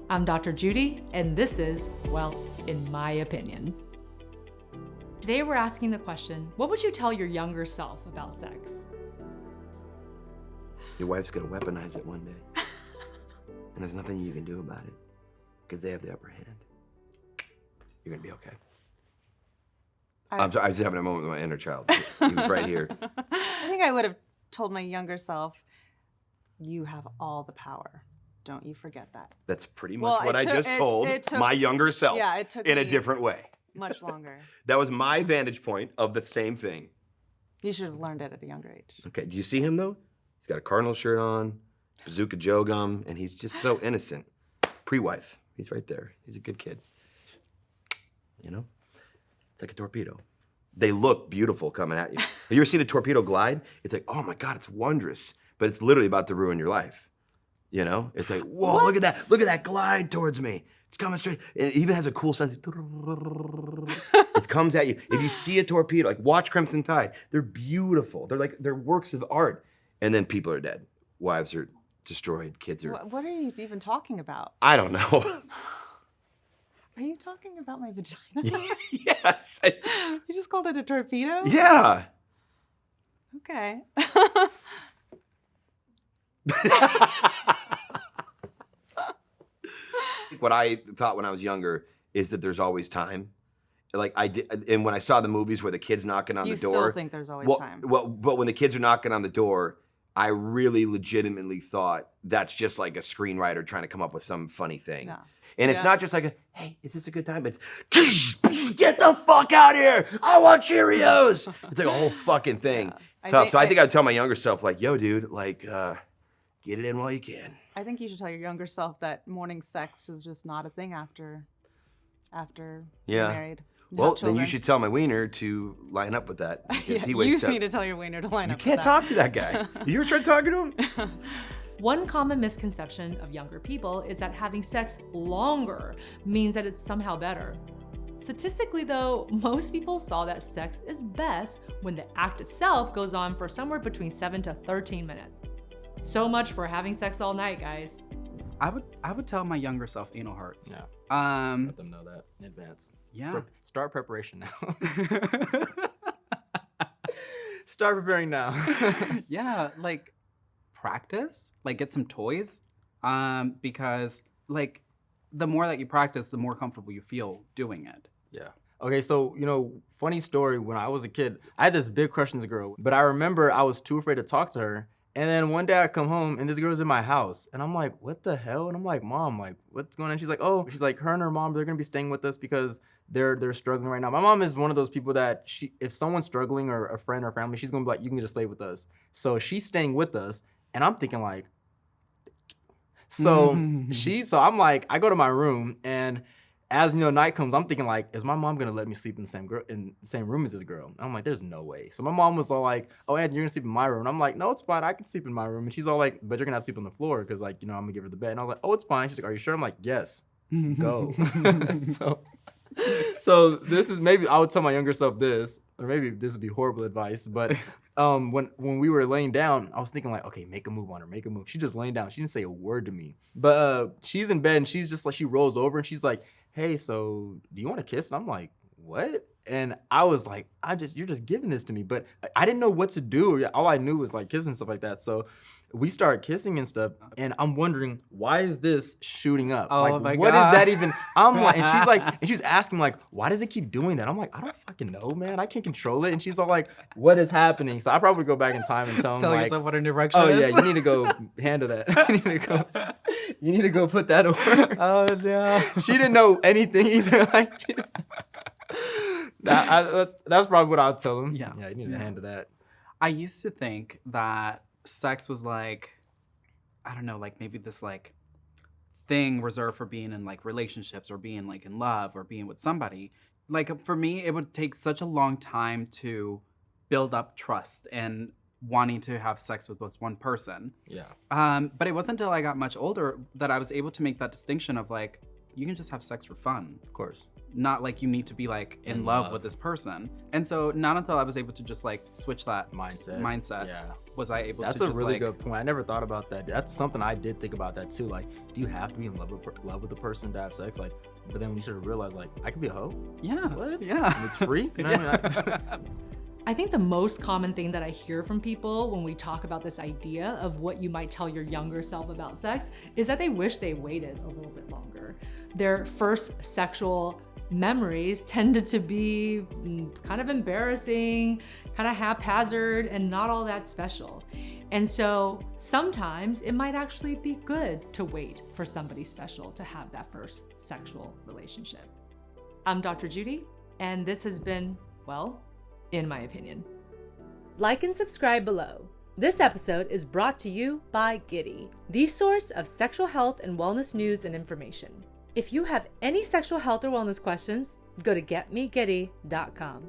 I'm Dr. Judy, and this is, well, in my opinion. Today we're asking the question, what would you tell your younger self about sex? Your wife's gonna weaponize it one day. And there's nothing you can do about it, because they have the upper hand. You're gonna be okay. I'm sorry, I was just having a moment with my inner child. He was right here. I think I would have told my younger self, you have all the power. Don't you forget that. That's pretty much what I just told my younger self. Yeah, it took in a me different way. much longer. That was my vantage point of the same thing. You should have learned it at a younger age. Okay, do you see him though? He's got a Cardinal shirt on, Bazooka Joe gum, and he's just so innocent. Pre-wife, he's right there. He's a good kid. You know? It's like a torpedo. They look beautiful coming at you. Have you ever seen a torpedo glide? It's like, oh my God, it's wondrous. But it's literally about to ruin your life. You know? It's like, whoa, What? look at that. Look at that glide towards me. It's coming straight. It even has a cool sound. It comes at you. If you see a torpedo, like watch Crimson Tide, they're beautiful. They're works of art. And then people are dead. Wives are destroyed. Kids are. What are you even talking about? I don't know. Are you talking about my vagina? Yes. You just called it a torpedo? Yeah. Okay. What I thought when I was younger is that there's always time. Like I did, and when I saw the movies where the kids knocking on You the door. still think there's always time. Well, but when the kids are knocking on the door, I really legitimately thought that's just like a screenwriter trying to come up with some funny thing. No. And it's Yeah. not just like hey, is this a good time? It's, get the fuck out of here. I want Cheerios. It's like a whole fucking thing. Yeah. It's tough. So I think I'd tell my younger self, like, yo, dude, like, get it in while you can. I think you should tell your younger self that morning sex is just not a thing after you're married. and Well, have then you children. should tell my wiener to line up with that. Because Yeah, he wakes you up. need to tell your wiener to line You up with can't that. talk to that guy. You ever tried talking to him? One common misconception of younger people is that having sex longer means that it's somehow better. Statistically though, most people saw that sex is best when the act itself goes on for somewhere between 7 to 13 minutes. So much for having sex all night, guys. I would tell my younger self anal hurts. Yeah. Let them know that in advance. Yeah. Start preparation now. Start preparing now. Yeah, like practice, like get some toys, because like the more that you practice, the more comfortable you feel doing it. Yeah. Okay, so, funny story, when I was a kid, I had this big crush on this girl, but I remember I was too afraid to talk to her. And then one day I come home and this girl's in my house and I'm like, what the hell? And I'm like, Mom, like, what's going on? She's like, her and her mom, they're gonna be staying with us because they're struggling right now. My mom is one of those people that if someone's struggling or a friend or family, she's gonna be like, you can just stay with us. So she's staying with us and I'm thinking like, so I'm like, I go to my room and as night comes, I'm thinking like, is my mom gonna let me sleep in the same room as this girl? I'm like, there's no way. So my mom was all like, oh, Ed, you're gonna sleep in my room. And I'm like, no, it's fine. I can sleep in my room. And she's all like, but you're gonna have to sleep on the floor because like, I'm gonna give her the bed. And I was like, oh, it's fine. She's like, are you sure? I'm like, yes, go. So this is maybe I would tell my younger self this, or maybe this would be horrible advice, but when we were laying down, I was thinking like, okay, make a move on her, make a move. She's just laying down. She didn't say a word to me. But she's in bed and she's just like, she rolls over and she's like, hey, so do you want to kiss? And I'm like, what? And I was like, you're just giving this to me. But I didn't know what to do. All I knew was like kissing and stuff like that. So we started kissing and stuff. And I'm wondering, why is this shooting up? Oh like, my what God. is that even? I'm like, and she's asking like, why does it keep doing that? I'm like, I don't fucking know, man. I can't control it. And she's all like, what is happening? So I probably go back in time and tell him Tell like, yourself what an erection oh is. yeah, you need to go handle that. you need to go put that over. Oh no. She didn't know anything either. Like, that's probably what I'd tell him. Yeah. Yeah, you need to handle that. I used to think that sex was like, I don't know, like maybe this like thing reserved for being in like relationships or being like in love or being with somebody. Like for me, it would take such a long time to build up trust and wanting to have sex with this one person. Yeah. But it wasn't until I got much older that I was able to make that distinction of like, you can just have sex for fun. Of course. not like you need to be like in love with this person. And so not until I was able to just like switch that mindset Yeah. was I able That's to a just really like, good point. I never thought about that. That's something I did think about that too. Like, do you have to be in love with a person to have sex? Like, but then when you sort of realize, like, I could be a hoe. yeah, What? yeah. And it's free. You know what I mean? I think the most common thing that I hear from people when we talk about this idea of what you might tell your younger self about sex is that they wish they waited a little bit longer. Their first sexual memories tended to be kind of embarrassing, kind of haphazard, and not all that special. And so sometimes it might actually be good to wait for somebody special to have that first sexual relationship. I'm Dr. Judy, and this has been, well, in my opinion. Like and subscribe below. This episode is brought to you by Giddy, the source of sexual health and wellness news and information. If you have any sexual health or wellness questions, go to getmegiddy.com.